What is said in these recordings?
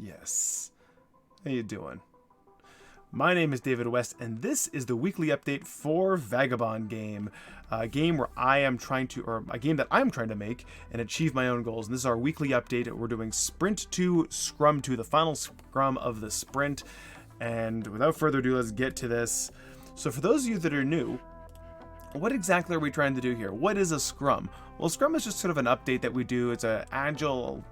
Yes. How you doing? My name is David West, and this is the weekly update for Vagabond Game, a game where a game that I'm trying to make and achieve my own goals. And this is our weekly update. We're doing Sprint 2, Scrum 2, the final Scrum of the sprint. And without further ado, let's get to this. So for those of you that are new, what exactly are we trying to do here? What is a Scrum? Well, Scrum is just sort of an update that we do. It's an agile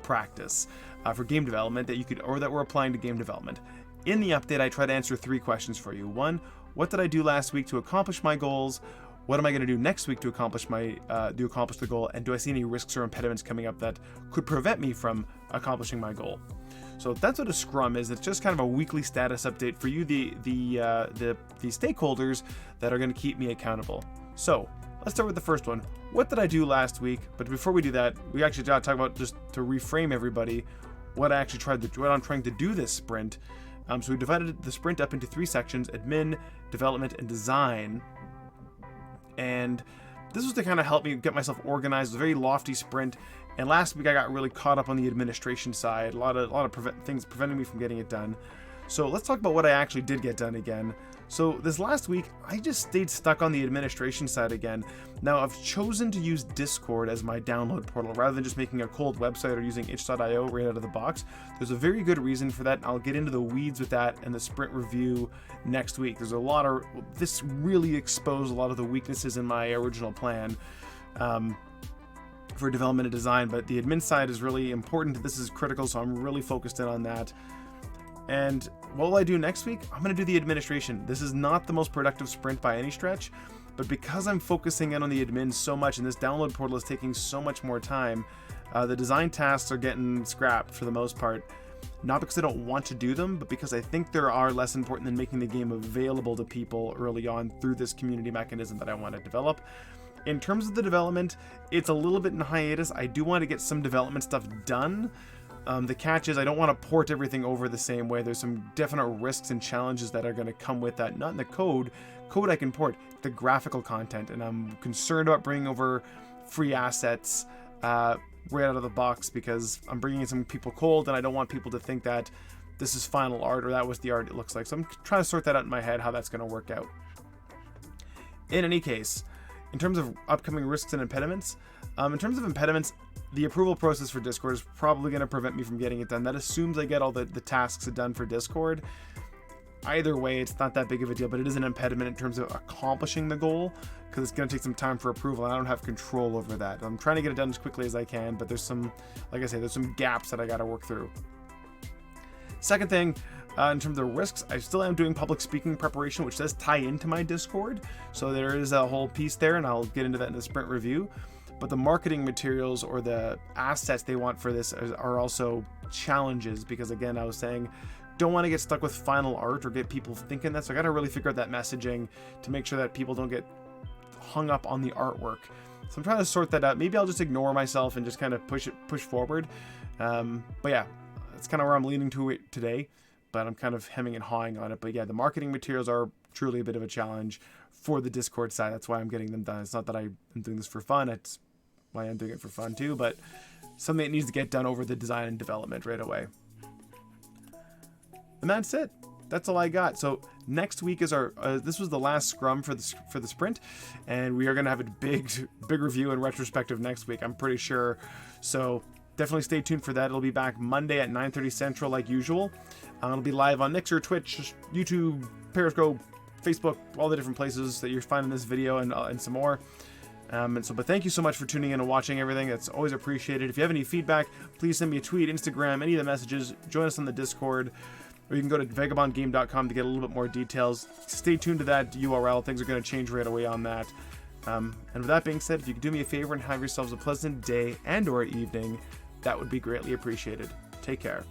practice for game development that we're applying to game development. In the update, I try to answer 3 questions for you. 1, what did I do last week to accomplish my goals? What am I going to do next week to accomplish the goal? And do I see any risks or impediments coming up that could prevent me from accomplishing my goal? So that's what a Scrum is. It's just kind of a weekly status update for you, the stakeholders that are going to keep me accountable. So let's start with the first one. What did I do last week? But before we do that, we actually got to talk about, just to reframe everybody, what I'm trying to do this sprint. So we divided the sprint up into 3 sections: admin, development, and design. And this was to kind of help me get myself organized. It was a very lofty sprint. And last week I got really caught up on the administration side. A lot of things preventing me from getting it done. So let's talk about what I actually did get done again. So this last week, I just stayed stuck on the administration side again. Now I've chosen to use Discord as my download portal rather than just making a cold website or using itch.io right out of the box. There's a very good reason for that, and I'll get into the weeds with that and the sprint review next week. This really exposed a lot of the weaknesses in my original plan for development and design, but the admin side is really important. This is critical, so I'm really focused in on that. And what will I do next week? I'm going to do the administration. This is not the most productive sprint by any stretch, but because I'm focusing in on the admin so much and this download portal is taking so much more time, the design tasks are getting scrapped for the most part. Not because I don't want to do them, but because I think they are less important than making the game available to people early on through this community mechanism that I want to develop. In terms of the development, it's a little bit in hiatus. I do want to get some development stuff done. The catch is I don't want to port everything over the same way. There's some definite risks and challenges that are going to come with that. Not in the code. Code I can port, the graphical content. And I'm concerned about bringing over free assets right out of the box because I'm bringing in some people cold and I don't want people to think that this is final art or that was the art it looks like. So I'm trying to sort that out in my head, how that's going to work out. In any case, in terms of upcoming risks and impediments, the approval process for Discord is probably going to prevent me from getting it done. That assumes I get all the tasks done for Discord. Either way, it's not that big of a deal, but it is an impediment in terms of accomplishing the goal because it's going to take some time for approval, and I don't have control over that. I'm trying to get it done as quickly as I can, but there's some gaps that I got to work through. Second thing, in terms of risks, I still am doing public speaking preparation, which does tie into my Discord. So there is a whole piece there, and I'll get into that in the sprint review. But the marketing materials or the assets they want for this are also challenges because, again, I was saying, don't want to get stuck with final art or get people thinking that. So I got to really figure out that messaging to make sure that people don't get hung up on the artwork. So I'm trying to sort that out. Maybe I'll just ignore myself and just kind of push forward. But yeah, that's kind of where I'm leaning to it today. But I'm kind of hemming and hawing on it. But yeah, the marketing materials are truly a bit of a challenge for the Discord side. That's why I'm getting them done. It's not that I'm doing this for fun. It's why I'm doing it for fun too, but something that needs to get done over the design and development right away. And that's it. That's all I got. So next week is this was the last Scrum for the sprint, and we are going to have a big review and retrospective next week, I'm pretty sure. So definitely stay tuned for that. It'll be back Monday at 9:30 Central like usual. It'll be live on Mixer, Twitch, YouTube, Periscope, Facebook, all the different places that you're finding this video and some more. But thank you so much for tuning in and watching everything. That's always appreciated. If you have any feedback, please send me a tweet, Instagram, any of the messages. Join us on the Discord, or you can go to vagabondgame.com to get a little bit more details. Stay tuned to that URL. Things are going to change right away on that. And with that being said, if you could do me a favor and have yourselves a pleasant day and or evening, that would be greatly appreciated. Take care.